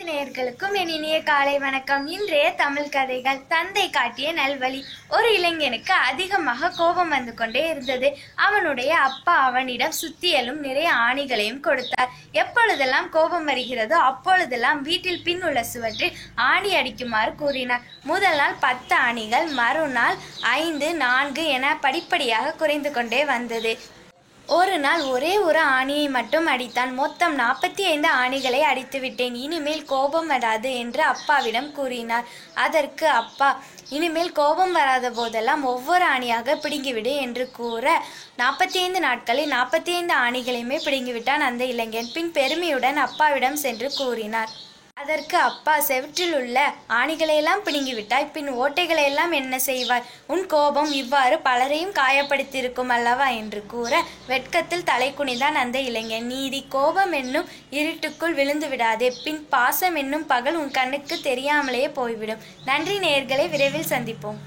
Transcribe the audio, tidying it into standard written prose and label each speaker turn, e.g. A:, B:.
A: நேயர்களுக்கும் என் இனிய காலை வணக்கம். இன்றைய தமிழ் கதைகள். தந்தை காட்டிய நல்வழி. ஒரு இளைஞனுக்கு அதிகமாக கோபம் வந்து கொண்டே இருந்தது. அவனுடைய அப்பா அவனிடம் சுத்தியலும் நிறைய ஆணிகளையும் கொடுத்தார். எப்பொழுதெல்லாம் கோபம் வருகிறதோ அப்பொழுதெல்லாம் வீட்டில் பின் உள்ள சுவற்றில் ஆணி அடிக்குமாறு கூறினார். முதல் நாள் 10 ஆணிகள், மறுநாள் 5, 4 என படிப்படியாக குறைந்து கொண்டே வந்தது. ஒரு நாள் ஒரே ஒரு ஆணியை மட்டும் அடித்தான். மொத்தம் 45 ஆணிகளை அடித்து விட்டேன். இனிமேல் கோபம் வராது என்று அப்பாவிடம் கூறினார். அதற்கு அப்பா, இனிமேல் கோபம் வராத போதெல்லாம் ஒவ்வொரு ஆணியாக பிடுங்கிவிடு என்று கூற 45 நாட்களில் 45 ஆணிகளையுமே பிடுங்கிவிட்டான் அந்த இளைஞன். பின் பெருமையுடன் அப்பாவிடம் சென்று கூறினார். அதற்கு அப்பா, செவற்றில் உள்ள ஆணிகளையெல்லாம் பிடுங்கிவிட்டாய், பின் ஓட்டைகளையெல்லாம் என்ன செய்வாய்? உன் கோபம் இவ்வாறு பலரையும் காயப்படுத்தியிருக்கும் அல்லவா என்று கூற வெட்கத்தில் தலை குனிந்தான் அந்த இளைஞன். நீதி, கோபம் என்னும் இருட்டுக்குள் விழுந்து விடாதே, பின் பாசம் என்னும் பகல் உன் கண்ணுக்கு தெரியாமலேயே போய்விடும். நன்றி நேயர்களே, விரைவில் சந்திப்போம்.